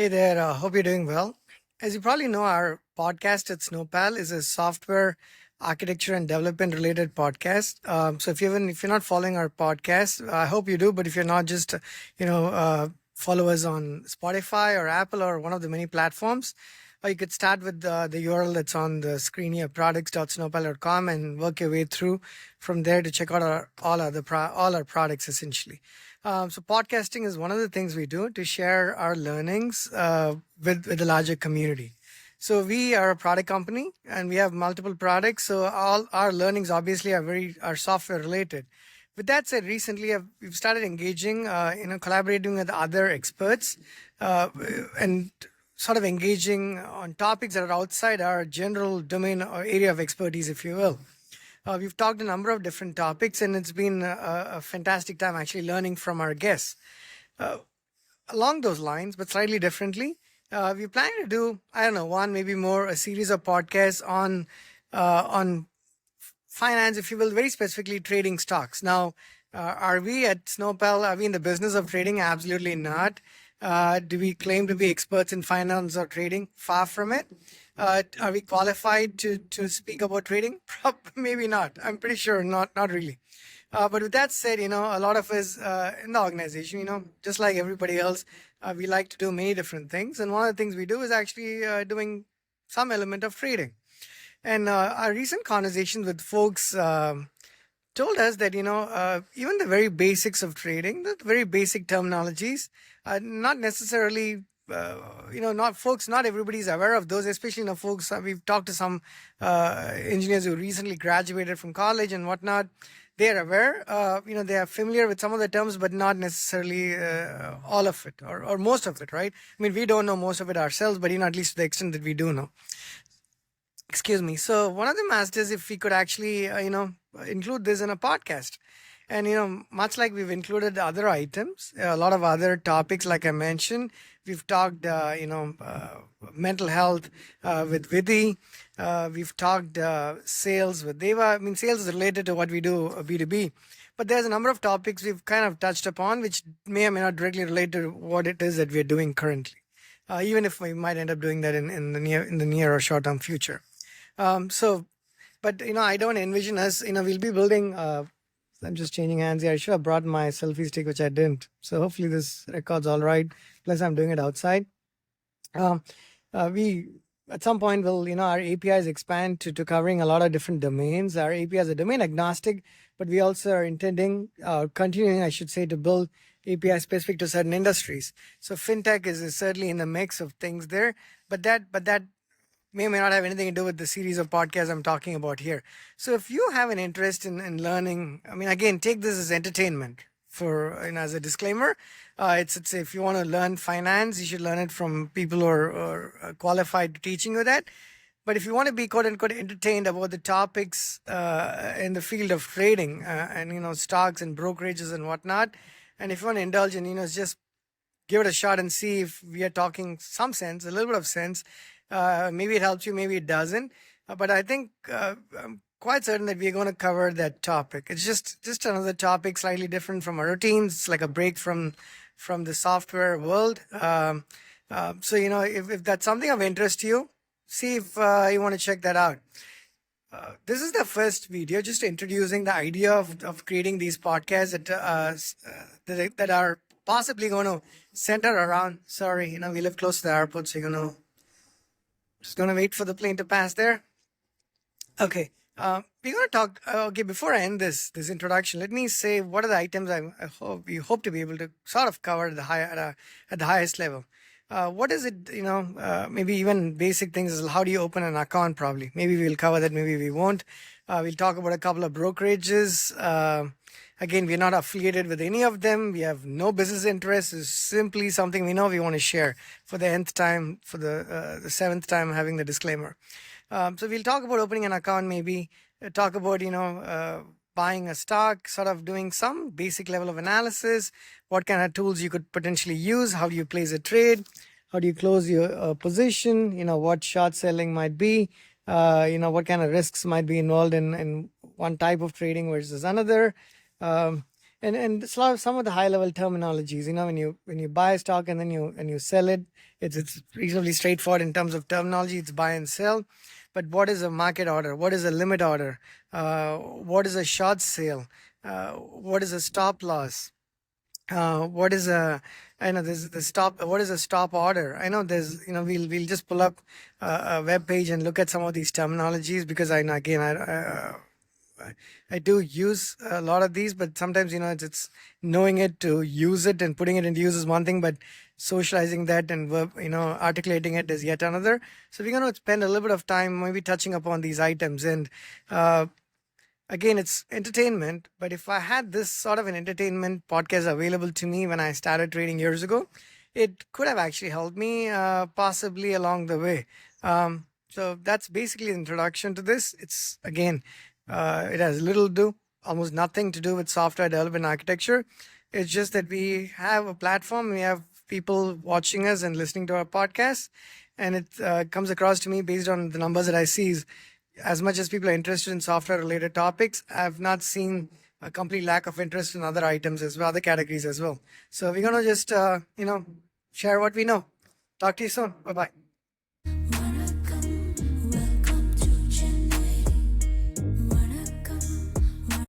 Hey there, hope you're doing well. As you probably know, our podcast at Snowpal is a software architecture and development related podcast. So if you're not following our podcast, I hope you do. But if you're not, just follow us on Spotify or Apple or one of the many platforms. Or you could start with the URL that's on the screen here, products.snowpal.com, and work your way through from there to check out all our products essentially. So podcasting is one of the things we do to share our learnings with the larger community. So we are a product company and we have multiple products. So all our learnings obviously are software related. With that said, recently we've started engaging, collaborating with other experts and sort of engaging on topics that are outside our general domain or area of expertise, if you will. We've talked a number of different topics, and it's been a fantastic time actually learning from our guests. Along those lines, but slightly differently, we're planning to do, I don't know, one, maybe more, a series of podcasts on finance, if you will, very specifically trading stocks. Now, are we at Snowpal, are we in the business of trading? Absolutely not. Do we claim to be experts in finance or trading? Far from it. Are we qualified to speak about trading? Maybe not. I'm pretty sure not really. But with that said, a lot of us in the organization, just like everybody else, we like to do many different things. And one of the things we do is actually doing some element of trading. And our recent conversations with folks told us that, even the very basics of trading, the very basic terminologies, not necessarily not everybody's aware of those, especially, folks, we've talked to some engineers who recently graduated from college and whatnot. They're aware, they are familiar with some of the terms, but not necessarily all of it or most of it, right? I mean, we don't know most of it ourselves, but, at least to the extent that we do know. Excuse me. So one of them asked us if we could actually, include this in a podcast. And, much like we've included other items, a lot of other topics, like I mentioned, we've talked, mental health with Vidhi. We've talked sales with Deva. I mean, sales is related to what we do B2B. But there's a number of topics we've kind of touched upon, which may or may not directly relate to what it is that we're doing currently, even if we might end up doing that in the near or short term future. But I don't envision us. We'll be building. I'm just changing hands here. I should have brought my selfie stick, which I didn't. So hopefully this record's all right. Plus, I'm doing it outside. We at some point will, our APIs expand to covering a lot of different domains. Our APIs are domain agnostic, but we also are continuing, I should say, to build API specific to certain industries. So fintech is certainly in the mix of things there, but that may or may not have anything to do with the series of podcasts I'm talking about here. So if you have an interest in learning, I mean, again, take this as entertainment. As a disclaimer, it's if you want to learn finance, you should learn it from people who are qualified teaching you that. But if you want to be quote unquote entertained about the topics in the field of trading and stocks and brokerages and whatnot, and if you want to indulge in just give it a shot and see if we are talking some sense, a little bit of sense. Maybe it helps you, maybe it doesn't. But I think I'm quite certain that we're going to cover that topic. It's just another topic, slightly different from our routines. It's like a break from the software world. So if that's something of interest to you, see if you want to check that out. This is the first video, just introducing the idea of creating these podcasts that are possibly going to center around. Sorry, we live close to the airport, so just going to wait for the plane to pass there. Okay. We're going to talk. Okay, before I end this introduction, let me say what are the items we hope to be able to sort of cover at the highest level. What is it? Maybe even basic things is how do you open an account? Probably. Maybe we'll cover that. Maybe we won't. We'll talk about a couple of brokerages. Again, we're not affiliated with any of them. We have no business interests. It's simply something we know we want to share for the nth time, for the seventh time having the disclaimer. So we'll talk about opening an account, maybe talk about, buying a stock, sort of doing some basic level of analysis, what kind of tools you could potentially use, how do you place a trade, how do you close your position, what short selling might be, what kind of risks might be involved in one type of trading versus another. And some of the high level terminologies, when you buy a stock and then you sell it, it's reasonably straightforward in terms of terminology. It's buy and sell. But what is a market order? What is a limit order? What is a short sale? What is a stop loss? What is a I know there's the stop. What is a stop order? I know there's we'll just pull up a web page and look at some of these terminologies, because I know again I do use a lot of these, but sometimes it's knowing it to use it, and putting it into use is one thing, but socializing that and articulating it is yet another. So we're going to spend a little bit of time maybe touching upon these items. And again, it's entertainment, but if I had this sort of an entertainment podcast available to me when I started trading years ago, it could have actually helped me possibly along the way. So that's basically the introduction to this. It's again, it has little to do, almost nothing to do with software development architecture. It's just that we have a platform, we have people watching us and listening to our podcast, and it comes across to me based on the numbers that I see is, as much as people are interested in software related topics, I've not seen a complete lack of interest in other items as well, other categories as well. So we're going to just, share what we know. Talk to you soon. Bye bye.